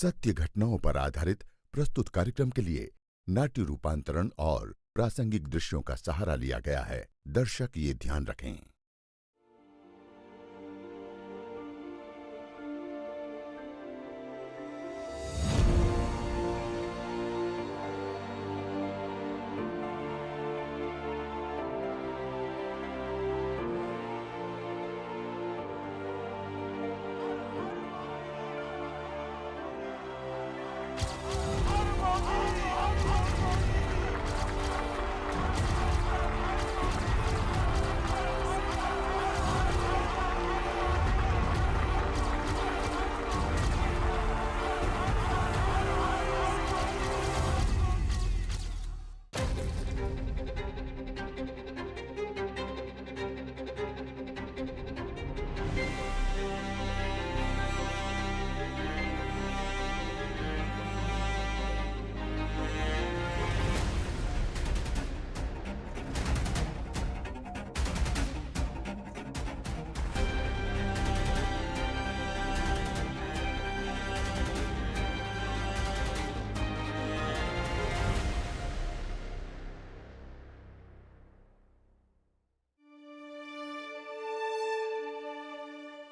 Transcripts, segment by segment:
सत्य घटनाओं पर आधारित प्रस्तुत कार्यक्रम के लिए नाट्य रूपांतरण और प्रासंगिक दृश्यों का सहारा लिया गया है। दर्शक ये ध्यान रखें।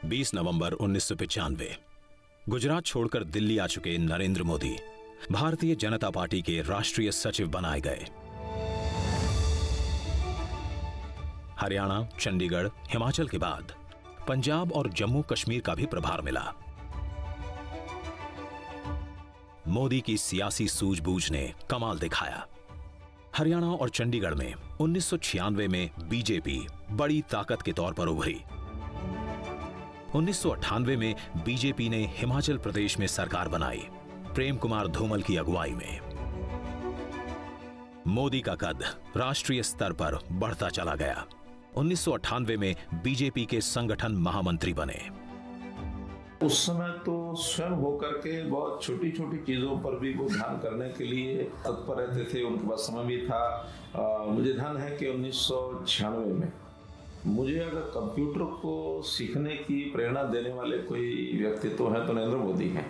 बीस नवंबर 1995 गुजरात छोड़कर दिल्ली आ चुके नरेंद्र मोदी भारतीय जनता पार्टी के राष्ट्रीय सचिव बनाए गए। हरियाणा, चंडीगढ़, हिमाचल के बाद पंजाब और जम्मू कश्मीर का भी प्रभार मिला। मोदी की सियासी सूझबूझ ने कमाल दिखाया। हरियाणा और चंडीगढ़ में 1996 में बीजेपी बड़ी ताकत के तौर पर उभरी। 1998 में बीजेपी ने हिमाचल प्रदेश में सरकार बनाई, प्रेम कुमार धूमल की अगुवाई में। मोदी का कद राष्ट्रीय स्तर पर बढ़ता चला गया। 1998 में बीजेपी के संगठन महामंत्री बने। उस समय तो स्वयं होकर के बहुत छोटी छोटी चीजों पर भी वो ध्यान करने के लिए तत्पर रहते थे। उनके पास समय भी था। मुझे ध्यान है कि 1996 में मुझे अगर कंप्यूटर को सीखने की प्रेरणा देने वाले कोई व्यक्तित्व है तो नरेंद्र मोदी हैं।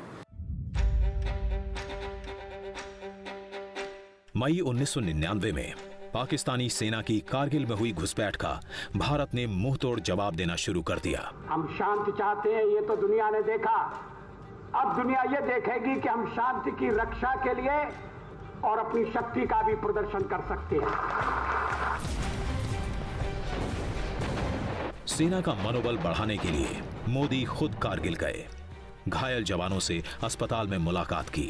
मई 1999 में पाकिस्तानी सेना की कारगिल में हुई घुसपैठ का भारत ने मुंहतोड़ जवाब देना शुरू कर दिया। हम शांति चाहते हैं, ये तो दुनिया ने देखा। अब दुनिया ये देखेगी कि हम शांति की रक्षा के लिए और अपनी शक्ति का भी प्रदर्शन कर सकते हैं। सेना का मनोबल बढ़ाने के लिए मोदी खुद कारगिल गए, घायल जवानों से अस्पताल में मुलाकात की।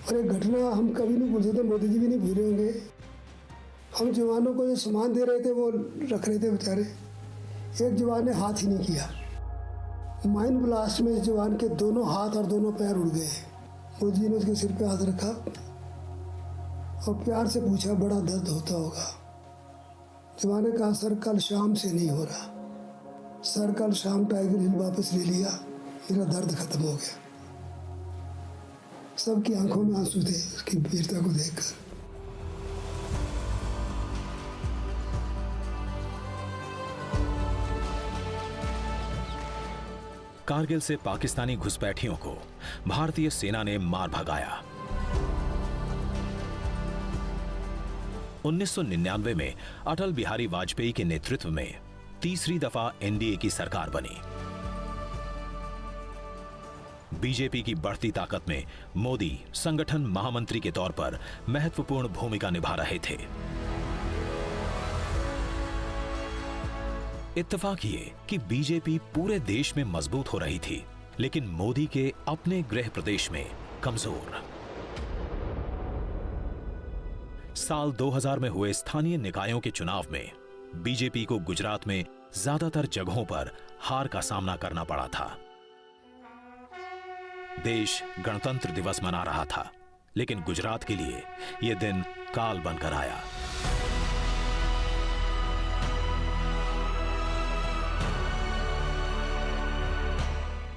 और एक घटना हम कभी नहीं भूल सकते, मोदी जी भी नहीं भूले होंगे। हम जवानों को जो सामान दे रहे थे वो रख रहे थे बेचारे, एक जवान ने हाथ ही नहीं किया। माइन ब्लास्ट में इस जवान के दोनों हाथ और दोनों पैर उड़ गए। मोदी जी ने उसके सिर पे हाथ रखा और प्यार से पूछा, बड़ा दर्द होता होगा। जवान ने कहा, सर कल शाम से नहीं हो रहा। सर कल शाम टाइगर हिल वापस ले लिया, मेरा दर्द खत्म हो गया। सबकी आंखों में आंसू थे उसकी वीरता को देखकर। कारगिल से पाकिस्तानी घुसपैठियों को भारतीय सेना ने मार भगाया। 1999 में अटल बिहारी वाजपेयी के नेतृत्व में तीसरी दफा एनडीए की सरकार बनी। बीजेपी की बढ़ती ताकत में मोदी संगठन महामंत्री के तौर पर महत्वपूर्ण भूमिका निभा रहे थे। इत्तेफाक ये कि बीजेपी पूरे देश में मजबूत हो रही थी, लेकिन मोदी के अपने गृह प्रदेश में कमजोर। साल 2000 में हुए स्थानीय निकायों के चुनाव में बीजेपी को गुजरात में ज्यादातर जगहों पर हार का सामना करना पड़ा था। देश गणतंत्र दिवस मना रहा था, लेकिन गुजरात के लिए यह दिन काल बनकर आया।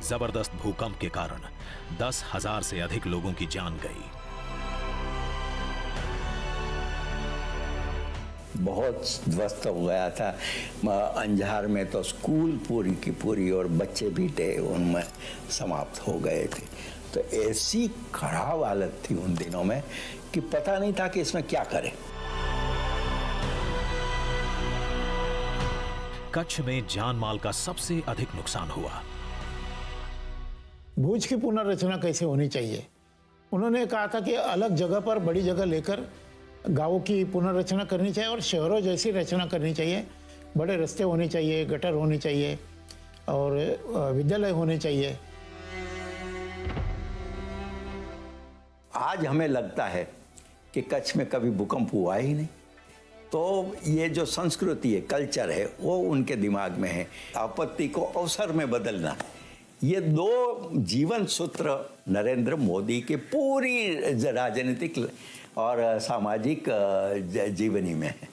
जबरदस्त भूकंप के कारण 10,000 से अधिक लोगों की जान गई। बहुत ध्वस्त हो गया था। अंजार में तो स्कूल पूरी की पूरी और बच्चे भी थे उनमें समाप्त हो गए थे। तो ऐसी खराब हालत थी उन दिनों में कि पता नहीं था कि इसमें क्या करें। कच्छ में जान माल का सबसे अधिक नुकसान हुआ। भुज की पुनर्रचना कैसे होनी चाहिए, उन्होंने कहा था कि अलग जगह पर बड़ी जगह लेकर गांवों की पुनर्रचना करनी चाहिए और शहरों जैसी रचना करनी चाहिए। बड़े रास्ते होने चाहिए, गटर होने चाहिए और विद्यालय होने चाहिए। आज हमें लगता है कि कच्छ में कभी भूकंप हुआ ही नहीं। तो ये जो संस्कृति है, कल्चर है, वो उनके दिमाग में है। आपत्ति को अवसर में बदलना, ये दो जीवन सूत्र नरेंद्र मोदी के पूरी राजनीतिक और सामाजिक जीवनी में है।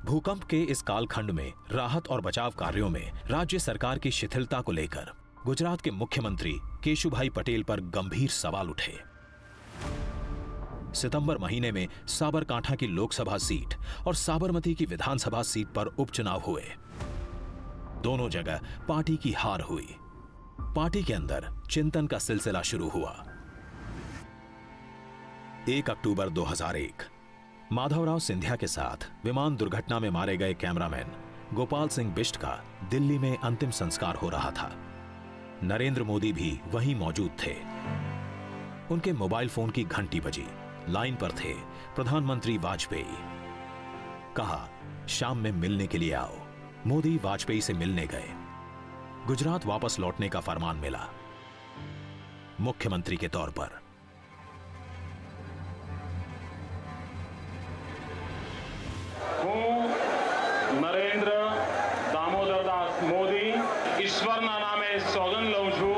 भूकंप के इस कालखंड में राहत और बचाव कार्यों में राज्य सरकार की शिथिलता को लेकर गुजरात के मुख्यमंत्री केशुभाई पटेल पर गंभीर सवाल उठे। सितंबर महीने में साबरकांठा की लोकसभा सीट और साबरमती की विधानसभा सीट पर उपचुनाव हुए। दोनों जगह पार्टी की हार हुई। पार्टी के अंदर चिंतन का सिलसिला शुरू हुआ। 1 अक्टूबर 2001 माधवराव सिंधिया के साथ विमान दुर्घटना में मारे गए कैमरामैन गोपाल सिंह बिष्ट का दिल्ली में अंतिम संस्कार हो रहा था। नरेंद्र मोदी भी वहीं मौजूद थे। उनके मोबाइल फोन की घंटी बजी। लाइन पर थे प्रधानमंत्री वाजपेयी। कहा, शाम में मिलने के लिए आओ। मोदी वाजपेयी से मिलने गए। गुजरात वापस लौटने का फरमान मिला मुख्यमंत्री के तौर पर। નરેન્દ્ર દામોદરદાસ મોદી ઈશ્વરના નામે સોગંદ લઉં છું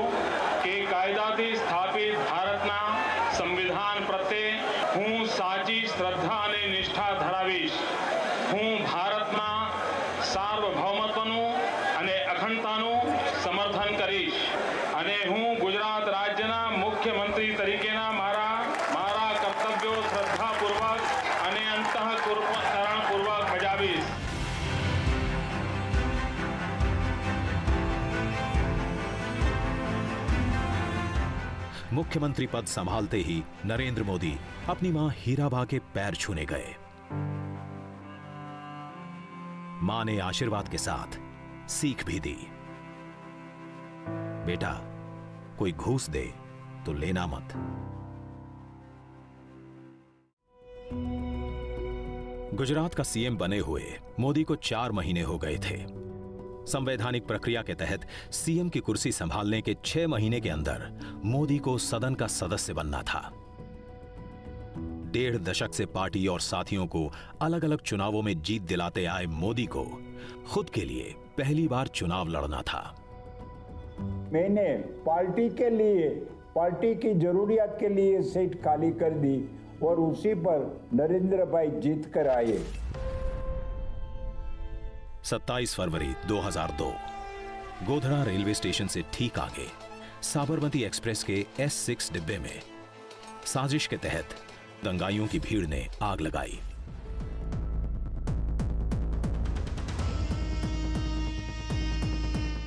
કે કાયદાથી સ્થાપિત ભારતના સંવિધાન પ્રત્યે હું સાચી શ્રદ્ધા અને નિષ્ઠા ધરાવીશ। હું ભારતના સાર્વભૌમત્વનું અને અખંડતાનું સમર્થન કરીશ અને હું ગુજરાત રાજ્યના મુખ્યમંત્રી તરીકેના મારા કર્તવ્યો શ્રદ્ધાપૂર્વક અને અંતઃકરણપૂર્વક બજાવીશ। मुख्यमंत्री पद संभालते ही नरेंद्र मोदी अपनी मां हीराबा के पैर छूने गए। मां ने आशीर्वाद के साथ सीख भी दी, बेटा कोई घूस दे तो लेना मत। गुजरात का सीएम बने हुए मोदी को 4 महीने हो गए थे। संवैधानिक प्रक्रिया के तहत सीएम की कुर्सी संभालने के 6 महीने के अंदर मोदी को सदन का सदस्य बनना था। 1.5 दशक से पार्टी और साथियों को अलग अलग चुनावों में जीत दिलाते आए मोदी को खुद के लिए पहली बार चुनाव लड़ना था। मैंने पार्टी के लिए, पार्टी की जरूरियात के लिए सीट खाली कर दी और उसी पर नरेंद्र भाई जीत कर आए। 27 फरवरी 2002 गोधरा रेलवे स्टेशन से ठीक आगे साबरमती एक्सप्रेस के S6 डिब्बे में साजिश के तहत दंगाइयों की भीड़ ने आग लगाई।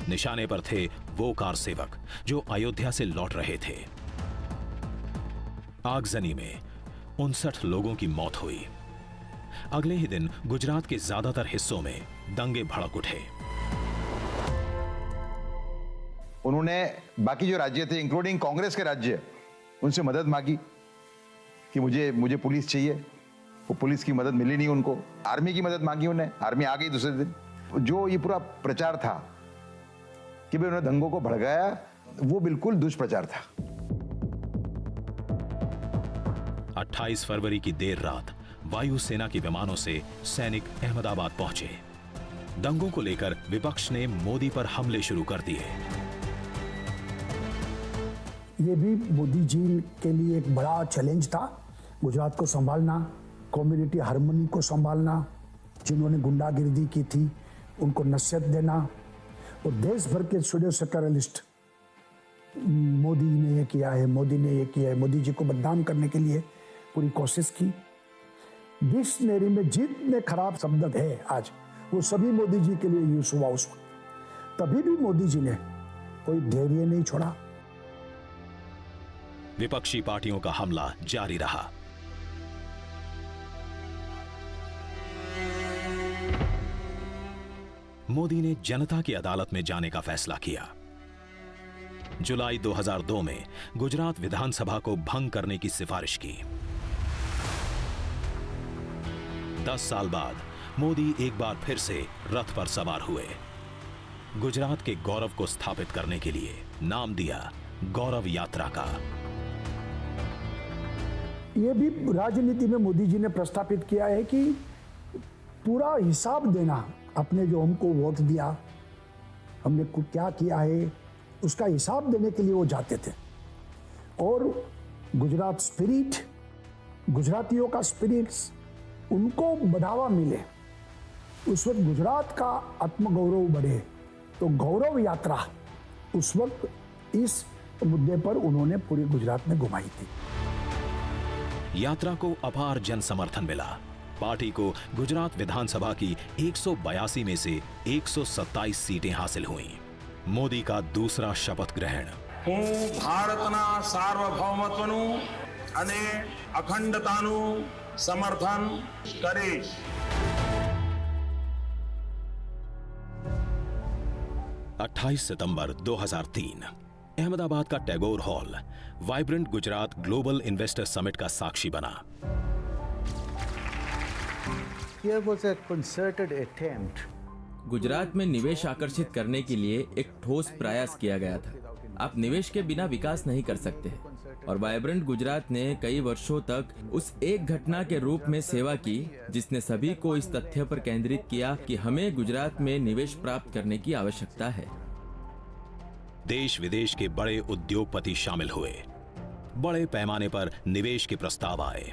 निशाने पर थे वो कार सेवक जो अयोध्या से लौट रहे थे। आगजनी में 59 लोगों की मौत हुई। अगले ही दिन गुजरात के ज्यादातर हिस्सों में दंगे भड़क उठे। उन्होंने बाकी जो राज्य थे इंक्लूडिंग कांग्रेस के राज्य, उनसे मदद मांगी कि मुझे पुलिस चाहिए। वो पुलिस की मदद मिली नहीं उनको। आर्मी की मदद मांगी उन्हें, आर्मी आ गई दूसरे दिन। जो ये पूरा प्रचार था कि भाई उन्होंने दंगों को भड़काया, वो बिल्कुल दुष्प्रचार था। 28 फरवरी की देर रात वायुसेना के विमानों से सैनिक अहमदाबाद पहुंचे। दंगों को लेकर विपक्ष ने मोदी पर हमले शुरू कर दिए। ये भी मोदी जी के लिए एक बड़ा चैलेंज था, गुजरात को संभालना, कम्युनिटी हार्मनी को संभालना, जिन्होंने गुंडागिर्दी की थी उनको नसीहत देना, और देश भर के सूडो सेक्युलरिस्ट मोदी ने ये किया है, मोदी ने ये किया है, मोदी जी को बदनाम करने के लिए पूरी कोशिश की। डिक्शनरी में जितने खराब शब्द है आज, वो सभी मोदी जी के लिए यूज हुआ उस वक्त। तभी भी मोदी जी ने कोई धैर्य नहीं छोड़ा। विपक्षी पार्टियों का हमला जारी रहा। मोदी ने जनता की अदालत में जाने का फैसला किया। जुलाई 2002 में गुजरात विधानसभा को भंग करने की सिफारिश की। 10 साल बाद मोदी एक बार फिर से रथ पर सवार हुए। गुजरात के गौरव को स्थापित करने के लिए नाम दिया गौरव यात्रा का। ये भी राजनीति में मोदी जी ने प्रस्तावित किया है कि पूरा हिसाब देना, अपने जो हमको वोट दिया, हमने क्या किया है, उसका हिसाब देने के लिए वो जाते थे। और गुजरात स्पिरिट, गुजरातियों का स्पिरिट्स, उनको बढ़ावा मिले, उस वक्त गुजरात का आत्मगौरव बढ़े, तो गौरव यात्रा उस वक्त इस मुद्दे पर उन्होंने पूरी गुजरात में घुमाई थी। यात्रा को अपार जन समर्थन मिला। पार्टी को गुजरात विधानसभा की 182 में से 127 सीटें हासिल हुईं। मोदी का दूसरा शपथ ग्रहण। હું ભારતના સાર્વભૌમત્વનું અને અખંડતાનું સમર્થન કરીશ। अट्ठाईस सितंबर 2003 अहमदाबाद का Tagore hall vibrant Gujarat global investor summit का साक्षी बना। Here was a concerted attempt. Gujarat में निवेश आकर्षित करने के लिए एक ठोस प्रयास किया गया था। आप निवेश के बिना विकास नहीं कर सकते हैं। और वाइब्रेंट गुजरात ने कई वर्षों तक उस एक घटना के रूप में सेवा की जिसने सभी को इस तथ्य पर केंद्रित किया कि हमें गुजरात में निवेश प्राप्त करने की आवश्यकता है। देश विदेश के बड़े उद्योगपति शामिल हुए। बड़े पैमाने पर निवेश के प्रस्ताव आए।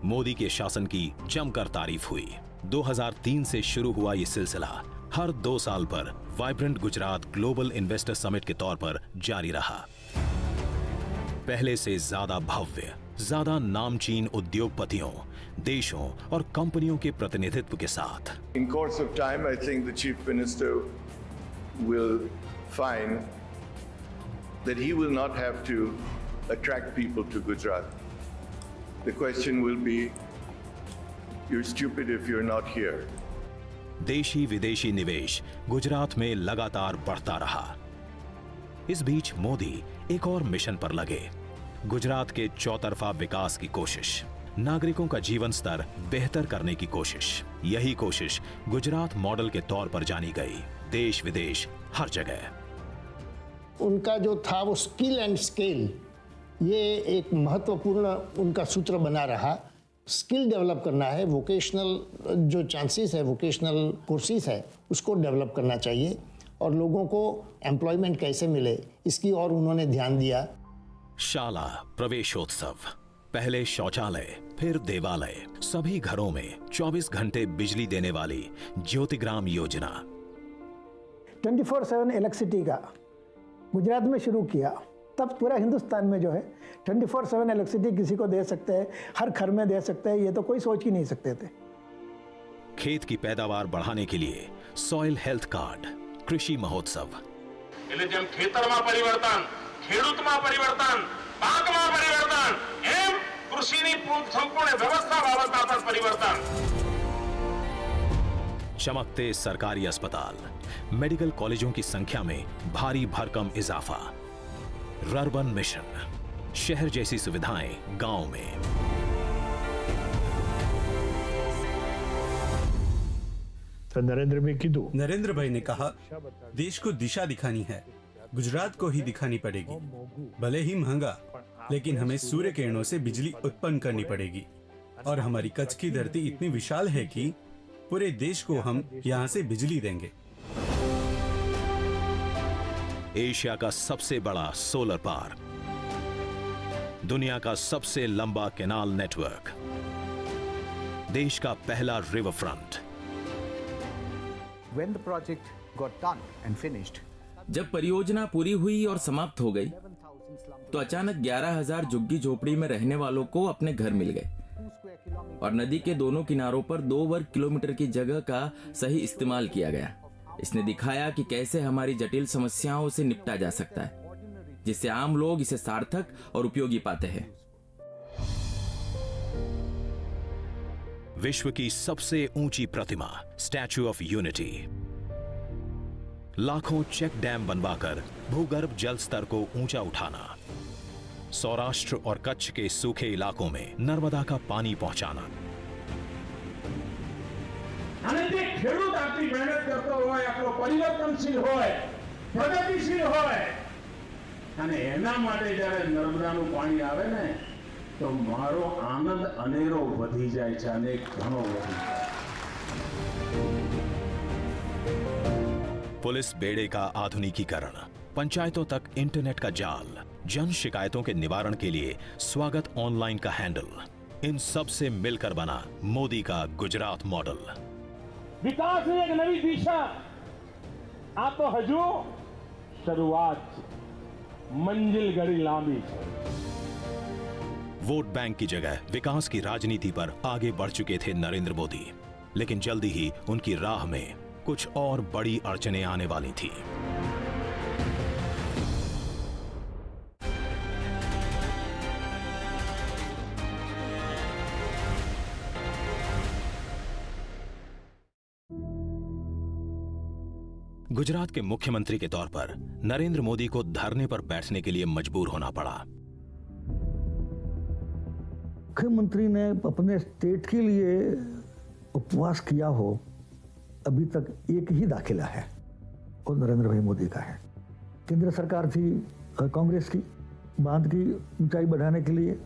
मोदी के शासन की जमकर तारीफ हुई। 2003 से शुरू हुआ ये सिलसिला हर 2 साल पर vibrant Gujarat global investor summit के तौर पर जारी रहा। पहले से ज्यादा भव्य, ज्यादा नामचीन उद्योगपतियों, देशों और कंपनियों के प्रतिनिधित्व के साथ। In course of time, I think the Chief Minister will find that he will not have to attract people to Gujarat. The question will be, you're stupid if you're not here. देशी विदेशी निवेश गुजरात में लगातार बढ़ता रहा। इस बीच मोदी एक और मिशन पर लगे। गुजरात के चौतरफा विकास की कोशिश, नागरिकों का जीवन स्तर बेहतर करने की कोशिश। यही कोशिश गुजरात मॉडल के तौर पर जानी गई। देश विदेश हर जगह उनका जो था वो स्किल एंड स्केल, ये एक महत्वपूर्ण उनका सूत्र बना रहा। स्किल डेवलप करना है, वोकेशनल जो चांसेस है, वोकेशनल कोर्सेज है, उसको डेवलप करना चाहिए और लोगों को एम्प्लॉयमेंट कैसे मिले, इसकी और उन्होंने ध्यान दिया। शाला प्रवेशोत्सव, पहले शौचालय फिर देवालय, सभी घरों में 24 घंटे बिजली देने वाली ज्योतिग्राम योजना। 24/7 इलेक्ट्रिसिटी का गुजरात में शुरू किया, तब पूरा हिंदुस्तान में जो है 24/7 इलेक्ट्रिसिटी किसी को दे सकते हैं, हर घर में दे सकते हैं, ये तो कोई सोच ही नहीं सकते थे। खेत की पैदावार बढ़ाने के लिए सॉइल हेल्थ कार्ड, कृषि महोत्सव। એટલે જેમ ખેતરમાં પરિવર્તન, ખેડૂતમાં પરિવર્તન, પાકમાં પરિવર્તન, એમ કૃષિની સંપૂર્ણ વ્યવસ્થા બાબતમાં પણ પરિવર્તન। चमकते सरकारी अस्पताल, मेडिकल कॉलेजों की संख्या में भारी भरकम इजाफा। रर्बन मिशन, शहर जैसी सुविधाएं गांव में। तो नरेंद्र भाई कीधु, नरेंद्र भाई ने कहा देश को दिशा दिखानी है, गुजरात को ही दिखानी पड़ेगी। भले ही महंगा, लेकिन हमें सूर्य किरणों से बिजली उत्पन्न करनी पड़ेगी। और हमारी कच्छ की धरती इतनी विशाल है कि पूरे देश को हम यहाँ से बिजली देंगे। एशिया का सबसे बड़ा सोलर पार्क, दुनिया का सबसे लंबा कैनाल नेटवर्क, देश का पहला river front. When the project got done and finished, जब परियोजना पूरी हुई और समाप्त हो गई तो अचानक 11,000 झुग्गी झोपड़ी में रहने वालों को अपने घर मिल गए। और नदी के दोनों किनारों पर 2 वर्ग किलोमीटर की जगह का सही इस्तेमाल किया गया। इसने दिखाया कि कैसे हमारी जटिल समस्याओं से निपटा जा सकता है, जिससे आम लोग इसे सार्थक और उपयोगी पाते हैं। विश्व की सबसे ऊंची प्रतिमा स्टैच्यू ऑफ यूनिटी, लाखों चेक डैम बनवाकर भूगर्भ जल स्तर को ऊंचा उठाना, सौराष्ट्र और कच्छ के सूखे इलाकों में नर्मदा का पानी पहुंचाना। અને તે ખેડૂત આટલી મહેનત કરતો હોય, આપણો પરિવર્તનશીલ હોય, પ્રગતિશીલ હોય, અને એના માટે જ્યારે નર્મદાનું પાણી આવે ને તો મારો આનંદ અનેરો વધી જાય છે, અને ઘણો વધી જાય। पुलिस बेड़े का आधुनिकीकरण, पंचायतों तक इंटरनेट का जाल, जन शिकायतों के निवारण के लिए स्वागत ऑनलाइन का हैंडल, इन सब से मिलकर बना मोदी का गुजरात मॉडल। विकास की एक नई दिशा आ तो हजू शुरुआत है, मंजिल घड़ी लांबी है। वोट बैंक की जगह विकास की राजनीति पर आगे बढ़ चुके थे नरेंद्र मोदी, लेकिन जल्दी ही उनकी राह में कुछ और बड़ी अड़चनें आने वाली थी। गुजरात के मुख्यमंत्री के तौर पर नरेंद्र मोदी को धरने पर बैठने के लिए मजबूर होना पड़ा। मुख्यमंत्री ने अपने स्टेट के लिए उपवास किया हो, अभी तक एक ही दाखिला है, वो नरेंद्र भाई मोदी का है। केंद्र सरकार थी कांग्रेस की, बांध की ऊंचाई बढ़ाने के लिए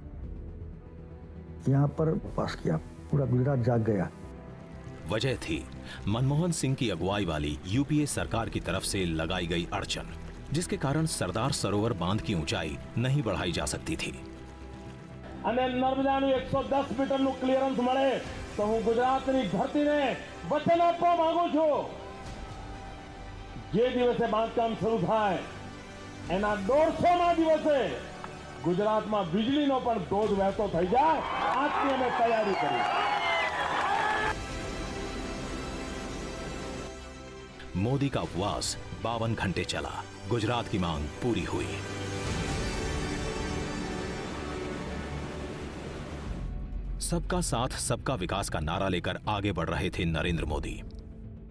यहां पर पास किया, पूरा गुजरात जाग गया। वजह थी मनमोहन सिंह की अगुवाई वाली यूपीए सरकार की तरफ से लगाई गई अड़चन, जिसके कारण सरदार सरोवर बांध की ऊंचाई नहीं बढ़ाई जा सकती थी। અને નર્મદાનું 110 મીટરનું ક્લિયરન્સ મળે તો હું ગુજરાતની ધરતીને વચન આપવા માંગુ છું, જે દિવસે બાંધકામ શરૂ થાય એના 150મા દિવસે ગુજરાતમાં વીજળીનો પણ ધોધ વહેતો થઈ જાય, આજથી અમે તૈયારી કરી। मोदी का उपवास 52 घंटे चला, गुजरात की मांग पूरी हुई। सबका साथ सबका विकास का नारा लेकर आगे बढ़ रहे थे नरेंद्र मोदी।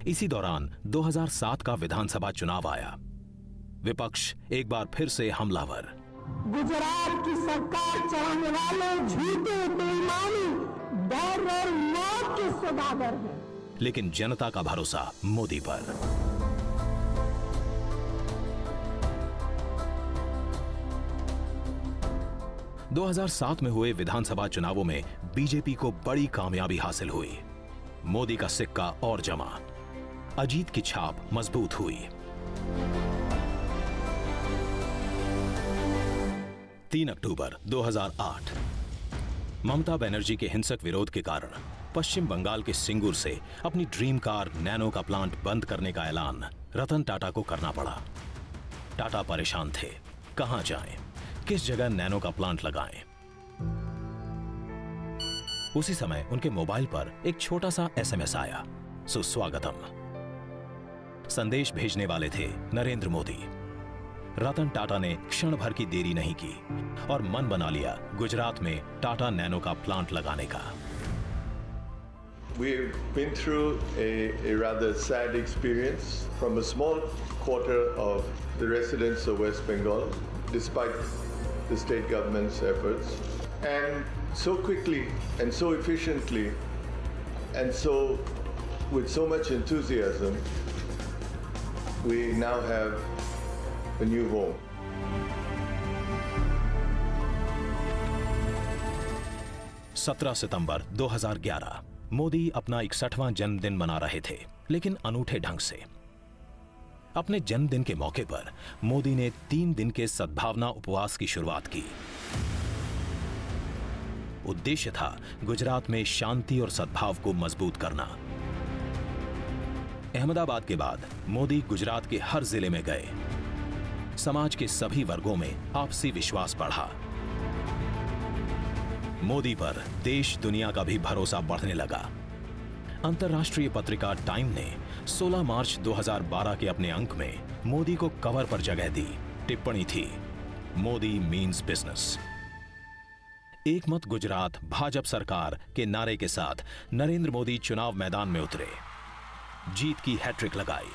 इसी दौरान 2007 का विधानसभा चुनाव आया। विपक्ष एक बार फिर से हमलावर। गुजरात की सरकार चलाने वाले झूठे, बेईमानी, डर और मौत के सौदागर हैं। लेकिन जनता का भरोसा मोदी पर। – 2007 में हुए विधानसभा चुनावों में बीजेपी को बड़ी कामयाबी हासिल हुई। मोदी का सिक्का और जमा, अजीत की छाप मजबूत हुई। 3 अक्टूबर 2008 ममता बनर्जी के हिंसक विरोध के कारण पश्चिम बंगाल के सिंगूर से अपनी ड्रीम कार नैनो का प्लांट बंद करने का ऐलान रतन टाटा को करना पड़ा। टाटा परेशान थे, कहां जाएं, किस जगह नैनो का प्लांट लगाएं। उसी समय उनके मोबाइल पर एक छोटा सा एसएमएस आया, सुस्वागतम। संदेश भेजने वाले थे नरेंद्र मोदी। रतन टाटा ने क्षण भर की देरी नहीं की और मन बना लिया गुजरात में टाटा नैनो का प्लांट लगाने का। We've been through a rather sad experience from a small quarter of the residents of West Bengal, despite the state government's efforts. And so quickly and so efficiently and with so much enthusiasm, we now have a new home. सितंबर 2011 मोदी अपना 61वां जन्मदिन मना रहे थे, लेकिन अनूठे ढंग से। अपने जन्मदिन के मौके पर मोदी ने 3 दिन के सद्भावना उपवास की शुरुआत की। उद्देश्य था गुजरात में शांति और सद्भाव को मजबूत करना। अहमदाबाद के बाद मोदी गुजरात के हर जिले में गए। समाज के सभी वर्गों में आपसी विश्वास बढ़ा। मोदी पर देश दुनिया का भी भरोसा बढ़ने लगा। अंतर्राष्ट्रीय पत्रिका टाइम ने 16 मार्च 2012 के अपने अंक में मोदी को कवर पर जगह दी। टिप्पणी थी, मोदी मीन्स बिजनेस। एक मत गुजरात भाजपा सरकार के नारे के साथ नरेंद्र मोदी चुनाव मैदान में उतरे, जीत की हैट्रिक लगाई।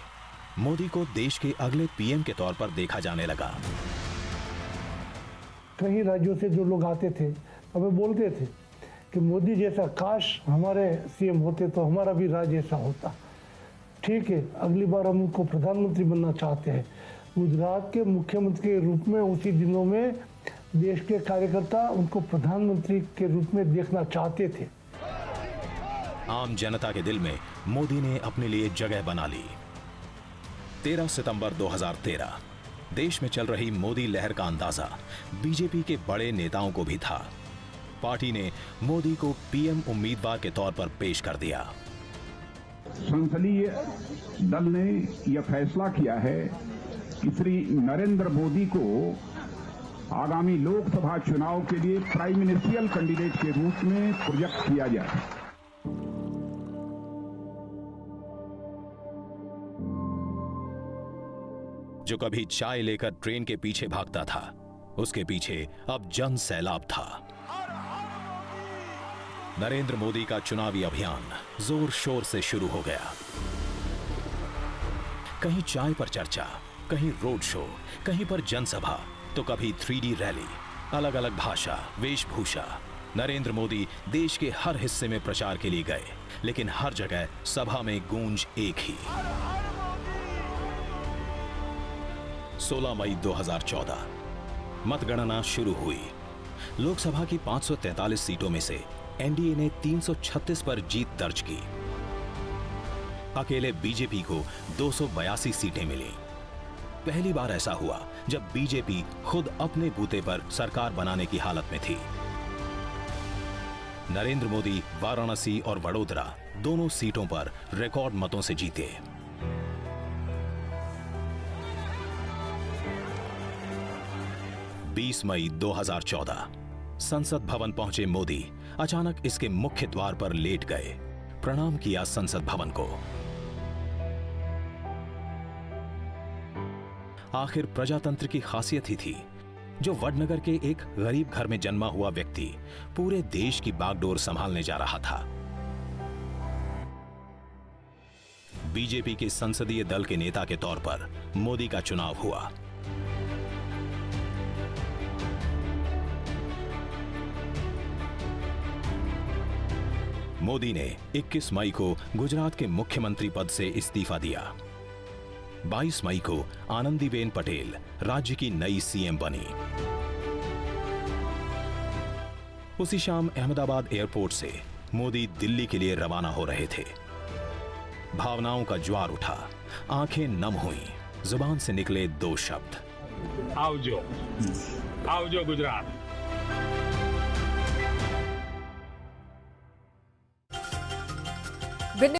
मोदी को देश के अगले पीएम के तौर पर देखा जाने लगा। कई राज्यों से जो लोग आते थे हमें बोलते थे कि मोदी जैसा काश हमारे सीएम होते तो हमारा भी राज्य ऐसा होता। ठीक है, अगली बार हम उनको प्रधानमंत्री बनना चाहते हैं। गुजरात के मुख्यमंत्री के रूप में उसी दिनों में देश के कार्यकर्ता उनको प्रधानमंत्री के रूप में देखना चाहते थे। आम जनता के दिल में मोदी ने अपने लिए जगह बना ली। 13 सितंबर 2013 देश में चल रही मोदी लहर का अंदाजा बीजेपी के बड़े नेताओं को भी था। पार्टी ने मोदी को पीएम उम्मीदवार के तौर पर पेश कर दिया। संसदीय दल ने यह फैसला किया है कि श्री नरेंद्र मोदी को आगामी लोकसभा चुनाव के लिए प्राइम मिनिस्ट्रियल कैंडिडेट के रूप में प्रोजेक्ट किया जाए। जो कभी चाय लेकर ट्रेन के पीछे भागता था, उसके पीछे अब जन सैलाब था। नरेंद्र मोदी का चुनावी अभियान जोर शोर से शुरू हो गया। कहीं चाय पर चर्चा, कहीं रोड शो, कहीं पर जनसभा, तो कभी 3D रैली, अलग अलग भाषा, वेशभूषा। नरेंद्र मोदी देश के हर हिस्से में प्रचार के लिए गए, लेकिन हर जगह सभा में गूंज एक ही। 16 मई 2014 मतगणना शुरू हुई। लोकसभा की 543 सीटों में से एनडीए ने 336 पर जीत दर्ज की। अकेले बीजेपी को 282 सीटें मिली। पहली बार ऐसा हुआ जब बीजेपी खुद अपने बूते पर सरकार बनाने की हालत में थी। नरेंद्र मोदी वाराणसी और वडोदरा दोनों सीटों पर रिकॉर्ड मतों से जीते। बीस मई 2014 संसद भवन पहुंचे मोदी अचानक इसके मुख्य द्वार पर लेट गए। प्रणाम किया संसद भवन को। आखिर प्रजातंत्र की खासियत ही थी जो वडनगर के एक गरीब घर में जन्मा हुआ व्यक्ति पूरे देश की बागडोर संभालने जा रहा था। बीजेपी के संसदीय दल के नेता के तौर पर मोदी का चुनाव हुआ। मोदी ने 21 मई को गुजरात के मुख्यमंत्री पद से इस्तीफा दिया। 22 मई को आनंदीबेन पटेल राज्य की नई सीएम बनी। उसी शाम अहमदाबाद एयरपोर्ट से मोदी दिल्ली के लिए रवाना हो रहे थे। भावनाओं का ज्वार उठा, आंखें नम हुईं, जुबान से निकले दो शब्द, आवजो, आवजो गुजरात।